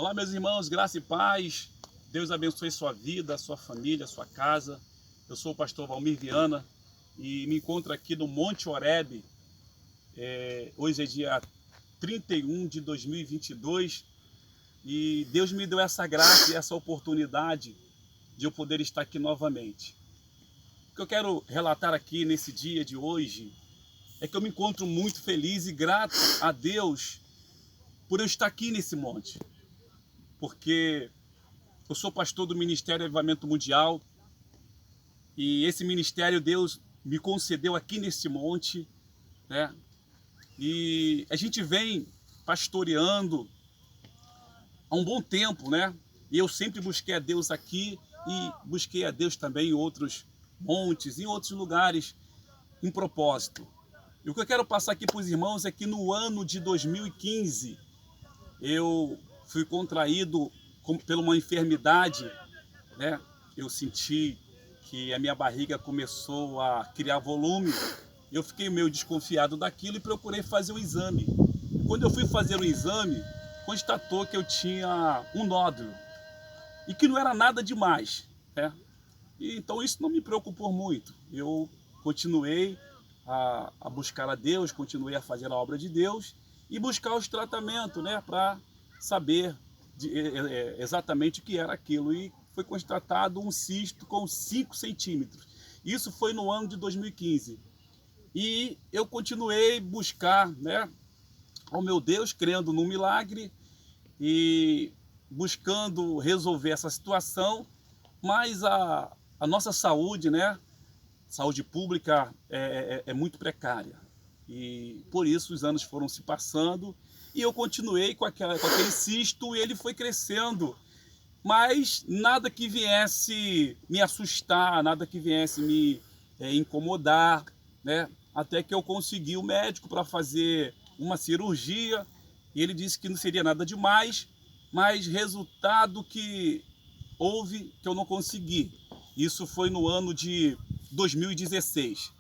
Olá, meus irmãos, graça e paz. Deus abençoe sua vida, sua família, sua casa. Eu sou o pastor Valmir Viana e me encontro aqui no Monte Horebe. Hoje é dia 31 de 2022 e Deus me deu essa graça e essa oportunidade de eu poder estar aqui novamente. O que eu quero relatar aqui nesse dia de hoje é que eu me encontro muito feliz e grato a Deus por eu estar aqui nesse monte. Porque eu sou pastor do Ministério Avivamento Mundial e esse ministério Deus me concedeu aqui nesse monte, né? E a gente vem pastoreando há um bom tempo, né? E eu sempre busquei a Deus aqui e busquei a Deus também em outros montes, em outros lugares, em propósito. E o que eu quero passar aqui para os irmãos é que no ano de 2015 eu fui contraído por uma enfermidade, né? Eu senti que a minha barriga começou a criar volume. Eu fiquei meio desconfiado daquilo e procurei fazer um exame. Quando eu fui fazer o exame, constatou que eu tinha um nódulo e que não era nada demais, né? E, então isso não me preocupou muito. Eu continuei a buscar a Deus, continuei a fazer a obra de Deus e buscar os tratamentos, né, para saber exatamente o que era aquilo. E foi constatado um cisto com 5 centímetros. Isso foi no ano de 2015. E eu continuei buscar, né, ao meu Deus, crendo no milagre e buscando resolver essa situação, mas a nossa saúde, né, saúde pública é muito precária. E por isso os anos foram se passando e eu continuei com aquele cisto e ele foi crescendo. Mas nada que viesse me assustar, nada que viesse me incomodar, né? Até que eu consegui o médico para fazer uma cirurgia e ele disse que não seria nada demais, mas resultado que houve que eu não consegui. Isso foi no ano de 2016.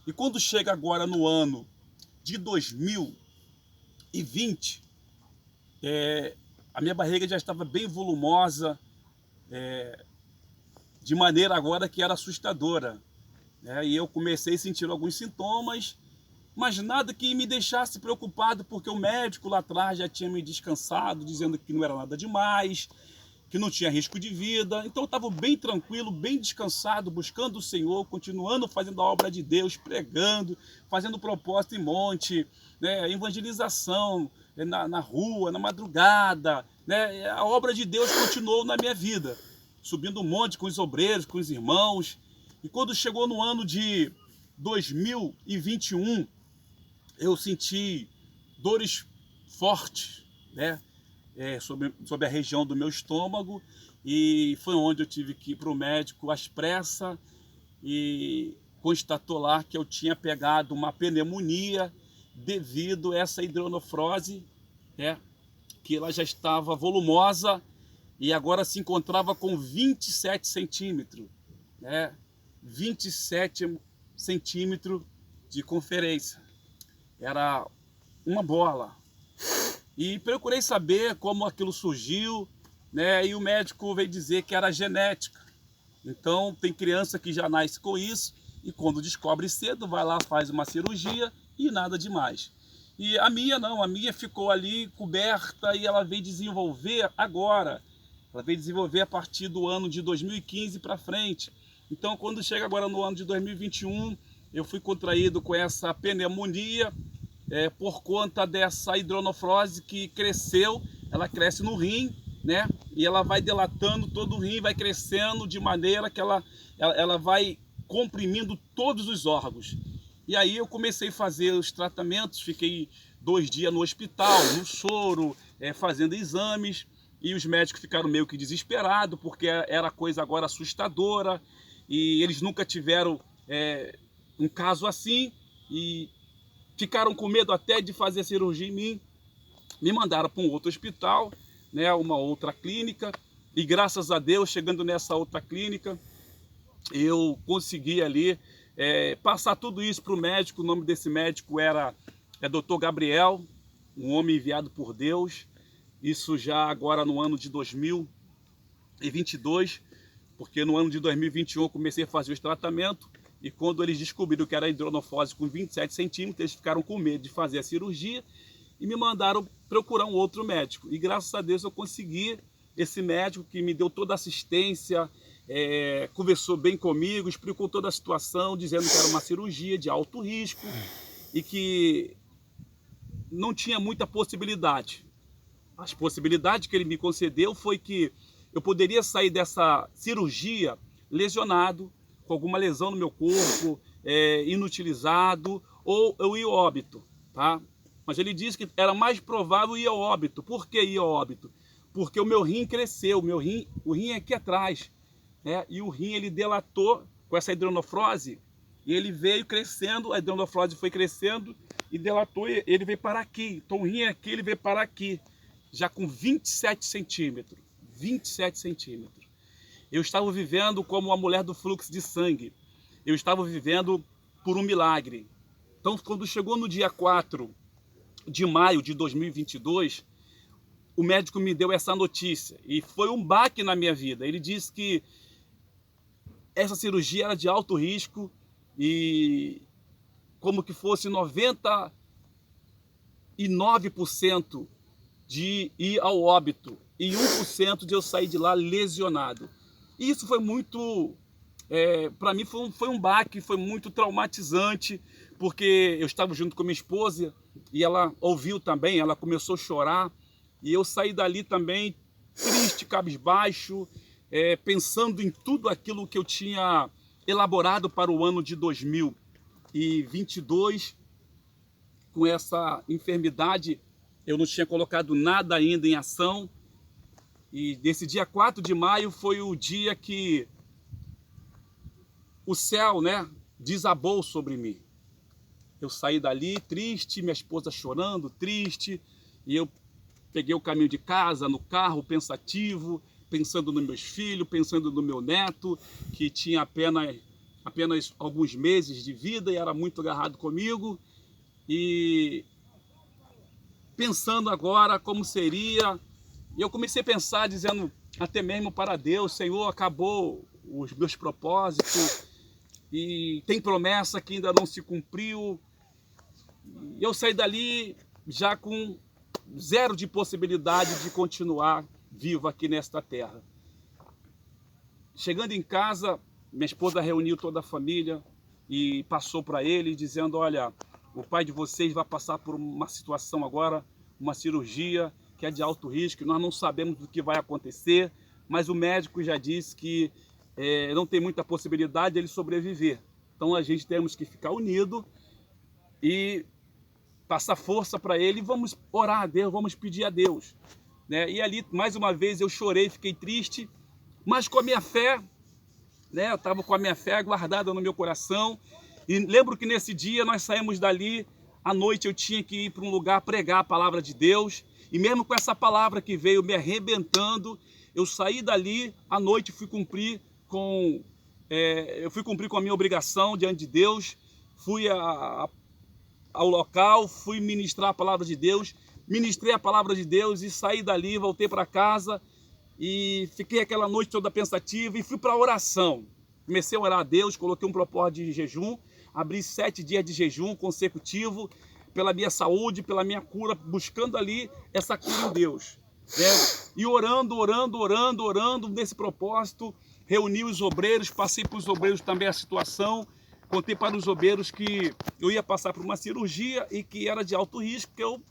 E quando chega agora no ano de 2020, a minha barriga já estava bem volumosa, de maneira agora que era assustadora, né? E eu comecei a sentir alguns sintomas, mas nada que me deixasse preocupado, porque o médico lá atrás já tinha me descansado, dizendo que não era nada demais, que não tinha risco de vida. Então eu estava bem tranquilo, bem descansado, buscando o Senhor, continuando fazendo a obra de Deus, pregando, fazendo propósito em monte, né, evangelização na rua, na madrugada, né, a obra de Deus continuou na minha vida, subindo um monte com os obreiros, com os irmãos. E quando chegou no ano de 2021, eu senti dores fortes, né, sobre a região do meu estômago, e foi onde eu tive que ir para o médico às pressas e constatou lá que eu tinha pegado uma pneumonia devido a essa hidronefrose, né, que ela já estava volumosa e agora se encontrava com 27 centímetros, né, 27 centímetros de conferência. Era uma bola. E procurei saber como aquilo surgiu, né? E o médico veio dizer que era genética. Então tem criança que já nasce com isso e quando descobre cedo vai lá, faz uma cirurgia e nada demais. E a minha não, a minha ficou ali coberta e ela veio desenvolver agora. Ela veio desenvolver a partir do ano de 2015 para frente. Então quando chega agora no ano de 2021, eu fui contraído com essa pneumonia, por conta dessa hidronefrose que cresceu. Ela cresce no rim, né? E ela vai dilatando todo o rim, vai crescendo de maneira que ela vai comprimindo todos os órgãos. E aí eu comecei a fazer os tratamentos, fiquei 2 dias no hospital, no soro, fazendo exames, e os médicos ficaram meio que desesperados, porque era coisa agora assustadora, e eles nunca tiveram um caso assim, e ficaram com medo até de fazer cirurgia em mim. Me mandaram para um outro hospital, né, uma outra clínica. E graças a Deus, chegando nessa outra clínica, eu consegui ali passar tudo isso para o médico. O nome desse médico é Dr. Gabriel, um homem enviado por Deus. isso já agora no ano de 2022, porque no ano de 2021 eu comecei a fazer os tratamentos, e quando eles descobriram que era hidronofose com 27 centímetros, eles ficaram com medo de fazer a cirurgia e me mandaram procurar um outro médico. E graças a Deus eu consegui esse médico que me deu toda a assistência, conversou bem comigo, explicou toda a situação, dizendo que era uma cirurgia de alto risco e que não tinha muita possibilidade. As possibilidades que ele me concedeu foi que eu poderia sair dessa cirurgia lesionado, com alguma lesão no meu corpo, inutilizado, ou eu ia ao óbito, tá? Mas ele disse que era mais provável ir ao óbito. Por que ir ao óbito? Porque o meu rim cresceu, o rim é aqui atrás, né? E o rim ele delatou com essa hidronefrose, e ele veio crescendo, a hidronefrose foi crescendo e delatou, e ele veio parar aqui. Então o rim é aqui, ele veio parar aqui, já com 27 centímetros. 27 centímetros. Eu estava vivendo como a mulher do fluxo de sangue. Eu estava vivendo por um milagre. Então, quando chegou no dia 4 de maio de 2022, o médico me deu essa notícia. E foi um baque na minha vida. Ele disse que essa cirurgia era de alto risco e como que fosse 99% de ir ao óbito e 1% de eu sair de lá lesionado. E isso foi muito, para mim foi um baque, foi muito traumatizante, porque eu estava junto com minha esposa e ela ouviu também, ela começou a chorar, e eu saí dali também triste, cabisbaixo, pensando em tudo aquilo que eu tinha elaborado para o ano de 2022, com essa enfermidade. Eu não tinha colocado nada ainda em ação. E nesse dia 4 de maio foi o dia que o céu, né, desabou sobre mim. Eu saí dali triste, minha esposa chorando, triste, e eu peguei o caminho de casa, no carro, pensativo, pensando nos meus filhos, pensando no meu neto, que tinha apenas alguns meses de vida e era muito agarrado comigo, e pensando agora como seria. E eu comecei a pensar, dizendo até mesmo para Deus: Senhor, acabou os meus propósitos e tem promessa que ainda não se cumpriu. E eu saí dali já com zero de possibilidade de continuar vivo aqui nesta terra. Chegando em casa, minha esposa reuniu toda a família e passou para ele dizendo: olha, o pai de vocês vai passar por uma situação agora, uma cirurgia que é de alto risco, nós não sabemos o que vai acontecer, mas o médico já disse que não tem muita possibilidade de ele sobreviver. Então a gente temos que ficar unido e passar força para ele, e vamos orar a Deus, vamos pedir a Deus, né? E ali, mais uma vez, eu chorei, fiquei triste, mas com a minha fé, né? Eu estava com a minha fé guardada no meu coração, e lembro que nesse dia nós saímos dali, à noite eu tinha que ir para um lugar pregar a palavra de Deus, e mesmo com essa palavra que veio me arrebentando, eu saí dali, à noite fui cumprir com a minha obrigação diante de Deus, fui ao local, fui ministrar a palavra de Deus, ministrei a palavra de Deus e saí dali, voltei para casa e fiquei aquela noite toda pensativa e fui para a oração. Comecei a orar a Deus, coloquei um propósito de jejum, abri 7 dias de jejum consecutivo, pela minha saúde, pela minha cura, buscando ali essa cura em Deus, né? E orando nesse propósito, reuni os obreiros, passei para os obreiros também a situação, contei para os obreiros que eu ia passar por uma cirurgia e que era de alto risco, que eu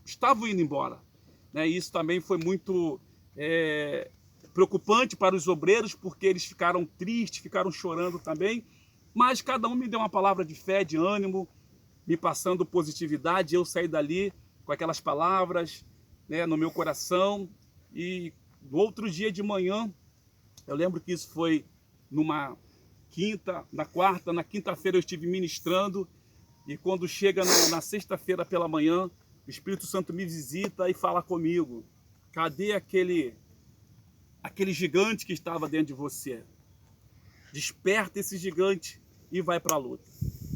estava indo embora, né? E isso também foi muito preocupante para os obreiros, porque eles ficaram tristes, ficaram chorando também, mas cada um me deu uma palavra de fé, de ânimo, me passando positividade. Eu saí dali com aquelas palavras, né, no meu coração. E no outro dia de manhã, eu lembro que isso foi numa quinta, na quinta-feira eu estive ministrando, e quando chega na sexta-feira pela manhã, o Espírito Santo me visita e fala comigo: cadê aquele gigante que estava dentro de você? Desperta esse gigante e vai para a luta.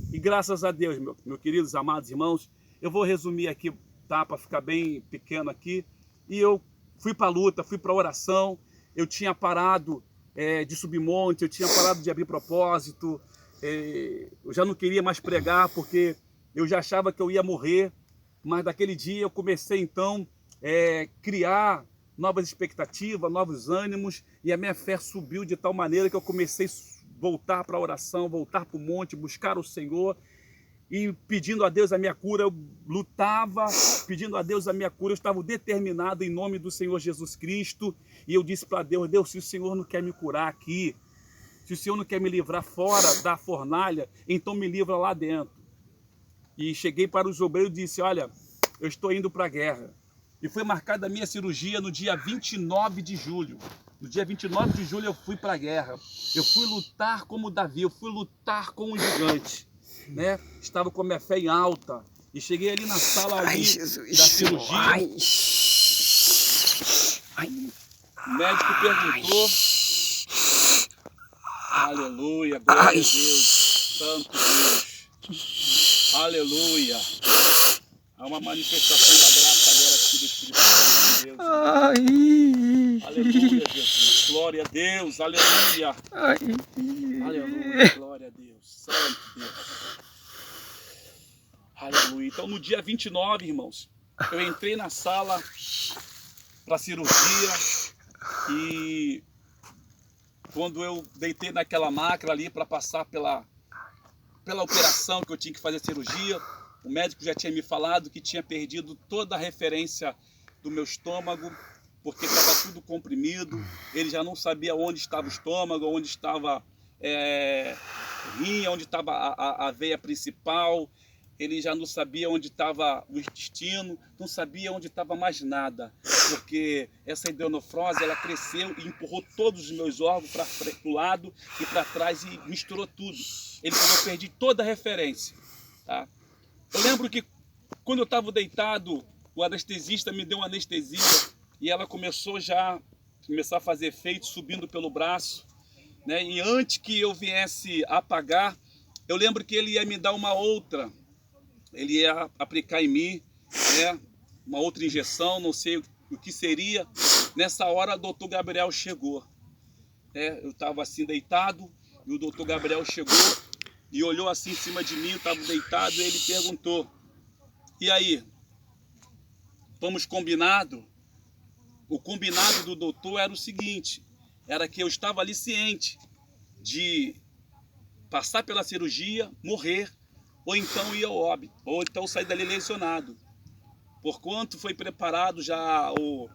E graças a Deus, meus queridos, amados irmãos, eu vou resumir aqui, tá, para ficar bem pequeno aqui, E eu fui para a luta, fui para a oração. Eu tinha parado de subir monte, eu tinha parado de abrir propósito. Eu já não queria mais pregar porque eu já achava que eu ia morrer. Mas daquele dia eu comecei então criar novas expectativas, novos ânimos, e a minha fé subiu de tal maneira que eu comecei a voltar para a oração, voltar para o monte, buscar o Senhor, e pedindo a Deus a minha cura. Eu lutava, pedindo a Deus a minha cura, eu estava determinado em nome do Senhor Jesus Cristo, e eu disse para Deus: Deus, se o Senhor não quer me curar aqui, se o Senhor não quer me livrar fora da fornalha, então me livra lá dentro. E cheguei para os obreiros e disse: olha, eu estou indo para a guerra. E foi marcada a minha cirurgia no dia 29 de julho. No dia 29 de julho eu fui para a guerra. Eu fui lutar como Davi, eu fui lutar como um gigante, né? Estava com a minha fé em alta. E cheguei ali na sala ali da cirurgia. O médico perguntou. Aleluia, glória a Deus, santo Deus. Aleluia. Há uma manifestação da graça agora aqui do Espírito Santo de Deus. Aleluia, Jesus. Glória a Deus. Aleluia. Aleluia. Glória a Deus. Santo Deus. Aleluia. Então, no dia 29, irmãos, eu entrei na sala para cirurgia e quando eu deitei naquela máquina ali para passar pela operação que eu tinha que fazer a cirurgia, o médico já tinha me falado que tinha perdido toda a referência do meu estômago, porque estava tudo comprimido. Ele já não sabia onde estava o estômago, onde estava rim, onde estava a veia principal. Ele já não sabia onde estava o intestino, não sabia onde estava mais nada, porque essa hidronefrose, ela cresceu e empurrou todos os meus órgãos para o lado e para trás e misturou tudo. Ele falou: eu perdi toda a referência. Tá? Eu lembro que quando eu estava deitado, o anestesista me deu uma anestesia e ela começou a fazer efeito subindo pelo braço, né? E antes que eu viesse apagar, eu lembro que ele ia me dar uma outra. Ele ia aplicar em mim, né, uma outra injeção, não sei o que seria. Nessa hora, o doutor Gabriel chegou. Eu estava assim deitado e o doutor Gabriel chegou e olhou assim em cima de mim, eu estava deitado, e ele perguntou: e aí, vamos combinado? O combinado do doutor era o seguinte, era que eu estava ali ciente de passar pela cirurgia, morrer, ou então ir ao óbito, ou então sair dali lesionado. Porquanto foi preparado já o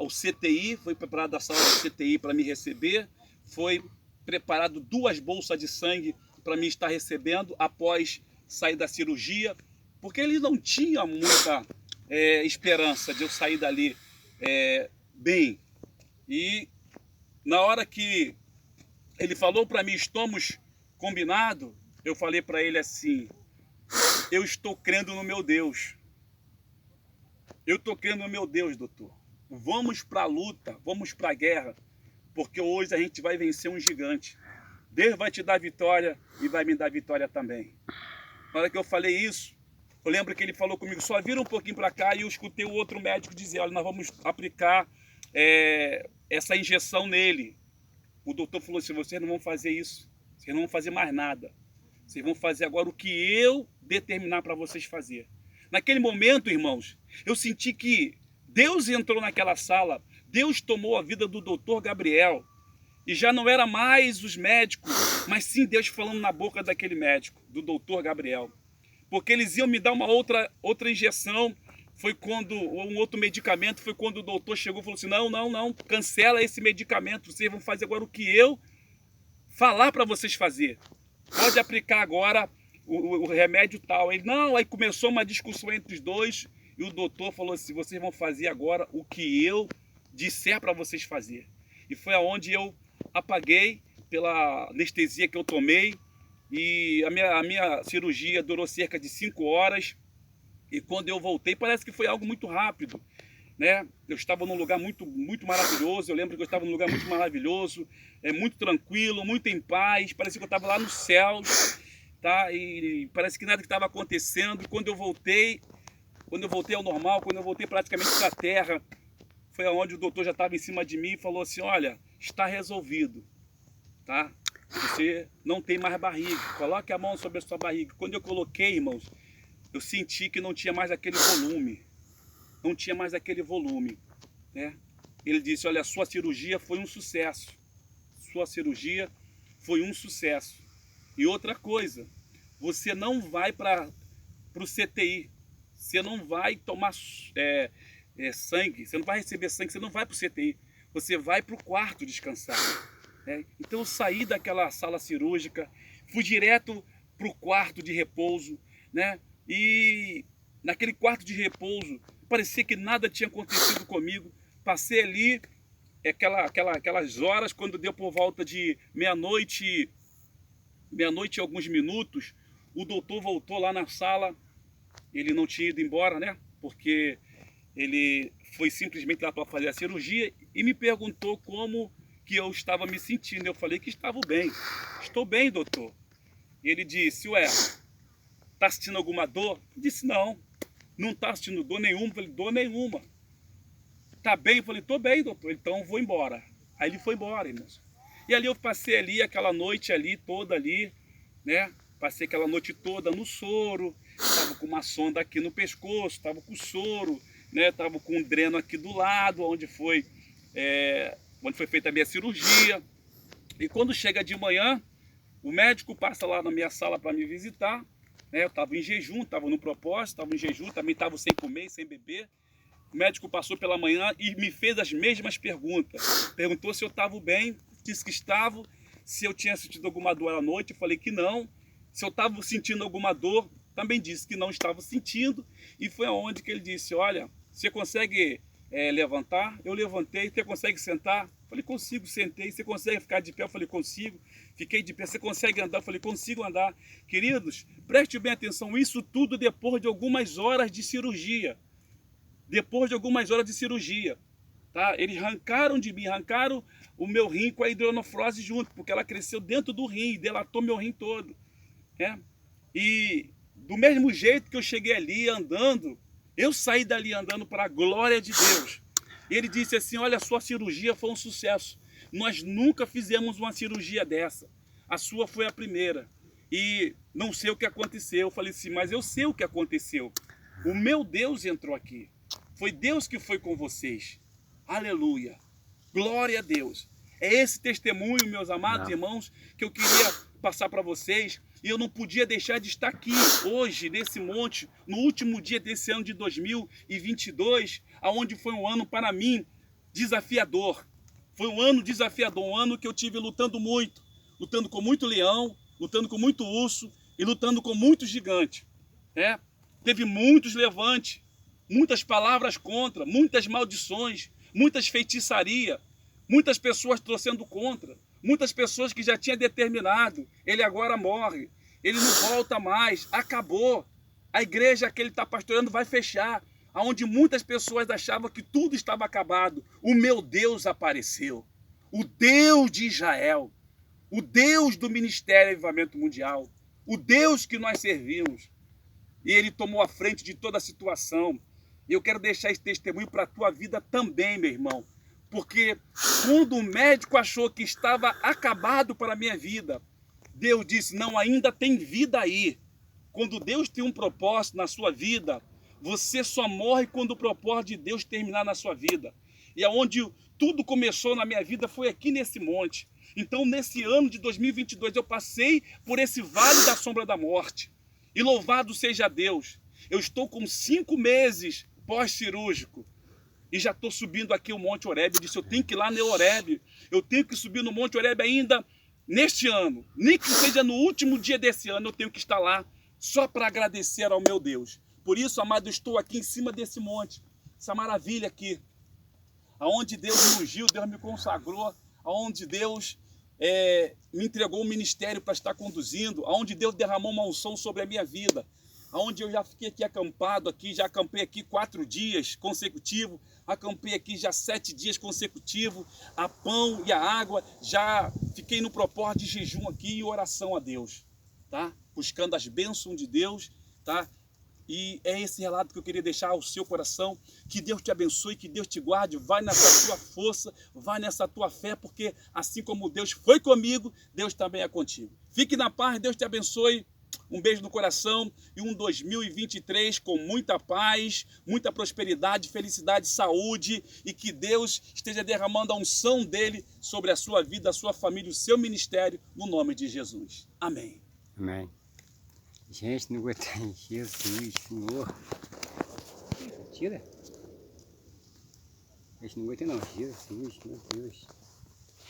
CTI, foi preparada a sala do CTI para me receber, foi preparado 2 bolsas de sangue para mim estar recebendo após sair da cirurgia, porque ele não tinha muita esperança de eu sair dali bem. E na hora que ele falou para mim: estamos combinados, eu falei para ele assim: eu estou crendo no meu Deus. Eu estou crendo no meu Deus, doutor. Vamos para a luta, vamos para a guerra, porque hoje a gente vai vencer um gigante. Deus vai te dar vitória e vai me dar vitória também. Na hora que eu falei isso, eu lembro que ele falou comigo: só vira um pouquinho para cá, e eu escutei o outro médico dizer: olha, nós vamos aplicar essa injeção nele. O doutor falou assim: vocês não vão fazer isso, vocês não vão fazer mais nada. Vocês vão fazer agora o que eu determinar para vocês fazer. Naquele momento, irmãos, eu senti que Deus entrou naquela sala, Deus tomou a vida do doutor Gabriel. E já não era mais os médicos, mas sim Deus falando na boca daquele médico, do doutor Gabriel. Porque eles iam me dar uma outra injeção, foi quando, ou um outro medicamento, foi quando o doutor chegou e falou assim: não, cancela esse medicamento, vocês vão fazer agora o que eu falar para vocês fazer. Pode aplicar agora o remédio tal. Ele: não, aí começou uma discussão entre os dois, e o doutor falou assim: vocês vão fazer agora o que eu disser para vocês fazer. E foi aonde eu apaguei pela anestesia que eu tomei, e a minha cirurgia durou cerca de 5 horas, e quando eu voltei, parece que foi algo muito rápido, né? Eu estava num lugar muito maravilhoso. Eu lembro que eu estava num lugar muito maravilhoso, muito tranquilo, muito em paz, parecia que eu estava lá nos céus, tá? E parece que nada que estava acontecendo. E quando eu voltei ao normal, quando eu voltei praticamente para a terra, foi onde o doutor já estava em cima de mim e falou assim, olha, está resolvido, tá? Você não tem mais barriga, coloque a mão sobre a sua barriga. Quando eu coloquei, irmãos, eu senti que não tinha mais aquele volume, não tinha mais aquele volume, né? Ele disse, olha, sua cirurgia foi um sucesso, sua cirurgia foi um sucesso. E outra coisa, você não vai para o CTI, você não vai tomar sangue, você não vai receber sangue, você não vai para o CTI, você vai para o quarto descansar. Então eu saí daquela sala cirúrgica, fui direto para o quarto de repouso, né? E naquele quarto de repouso, parecia que nada tinha acontecido comigo. Passei ali aquelas horas, quando deu por volta de meia-noite e alguns minutos, o doutor voltou lá na sala. Ele não tinha ido embora, né? Porque ele foi simplesmente lá para fazer a cirurgia e me perguntou como que eu estava me sentindo. Eu falei que estava bem. Estou bem, doutor. E ele disse, ué, está sentindo alguma dor? Eu disse, não está sentindo dor nenhuma. Eu falei, dor nenhuma. Tá bem? Eu falei, tô bem, doutor, então vou embora. Aí ele foi embora, irmãos. E ali eu passei ali, aquela noite ali, toda ali, né? Passei aquela noite toda no soro, tava com uma sonda aqui no pescoço, tava com soro, né? Tava com um dreno aqui do lado, onde foi feita a minha cirurgia. E quando chega de manhã, o médico passa lá na minha sala para me visitar, né? Eu estava em jejum, estava no propósito, estava em jejum, também estava sem comer, sem beber. O médico passou pela manhã e me fez as mesmas perguntas. Perguntou se eu estava bem, disse que estava, se eu tinha sentido alguma dor à noite, eu falei que não. Se eu estava sentindo alguma dor, também disse que não estava sentindo. E foi aonde que ele disse, olha, você consegue levantar? Eu levantei. Você consegue sentar? Eu falei, consigo, sentei. Você consegue ficar de pé? Eu falei, consigo. Fiquei de pé. Você consegue andar? Eu falei, consigo andar. Queridos, preste bem atenção, isso tudo depois de algumas horas de cirurgia. Depois de algumas horas de cirurgia, tá? Eles arrancaram de mim, arrancaram o meu rim com a hidronefrose junto, porque ela cresceu dentro do rim e delatou meu rim todo, né? E do mesmo jeito que eu cheguei ali andando, eu saí dali andando para a glória de Deus. E ele disse assim, olha, a sua cirurgia foi um sucesso. Nós nunca fizemos uma cirurgia dessa. A sua foi a primeira. E não sei o que aconteceu. Eu falei assim, mas eu sei o que aconteceu. O meu Deus entrou aqui. Foi Deus que foi com vocês. Aleluia. Glória a Deus. É esse testemunho, meus amados irmãos, que eu queria passar para vocês. E eu não podia deixar de estar aqui hoje, nesse monte, no último dia desse ano de 2022, aonde foi um ano para mim desafiador. Foi um ano desafiador, um ano que eu tive lutando muito. Lutando com muito leão, lutando com muito urso e lutando com muito gigante. Teve muitos levantes. Muitas palavras contra, muitas maldições, muitas feitiçarias, muitas pessoas torcendo contra, muitas pessoas que já tinham determinado, ele agora morre, ele não volta mais, acabou. A igreja que ele está pastoreando vai fechar, onde muitas pessoas achavam que tudo estava acabado. O meu Deus apareceu, o Deus de Israel, o Deus do Ministério Avivamento Mundial, o Deus que nós servimos. E ele tomou a frente de toda a situação. E eu quero deixar esse testemunho para a tua vida também, meu irmão. Porque quando o médico achou que estava acabado para a minha vida, Deus disse, não, ainda tem vida aí. Quando Deus tem um propósito na sua vida, você só morre quando o propósito de Deus terminar na sua vida. E aonde tudo começou na minha vida foi aqui nesse monte. Então, nesse ano de 2022, eu passei por esse vale da sombra da morte. E louvado seja Deus. Eu estou com 5 meses pós-cirúrgico. E já estou subindo aqui o Monte Horebe. Eu disse, eu tenho que ir lá no Horebe. Eu tenho que subir no Monte Horebe ainda neste ano. Nem que seja no último dia desse ano, eu tenho que estar lá só para agradecer ao meu Deus. Por isso, amado, eu estou aqui em cima desse monte. Essa maravilha aqui. Aonde Deus me ungiu, Deus me consagrou. Aonde Deus me entregou um ministério para estar conduzindo. Aonde Deus derramou uma unção sobre a minha vida. Onde eu já fiquei aqui acampado, já acampei aqui 4 dias consecutivos, acampei aqui já 7 dias consecutivos, a pão e a água, já fiquei no propósito de jejum aqui e oração a Deus, tá? Buscando as bênçãos de Deus, tá? E é esse relato que eu queria deixar ao seu coração. Que Deus te abençoe, que Deus te guarde. Vai nessa tua força, vai nessa tua fé, porque assim como Deus foi comigo, Deus também é contigo. Fique na paz, Deus te abençoe. Um beijo no coração e um 2023 com muita paz, muita prosperidade, felicidade, saúde, e que Deus esteja derramando a unção dele sobre a sua vida, a sua família, o seu ministério, no nome de Jesus. Amém. Amém. Gente, não aguentei. Jesus, Senhor. Tira. Gente, não aguentei não. Jesus, meu Deus.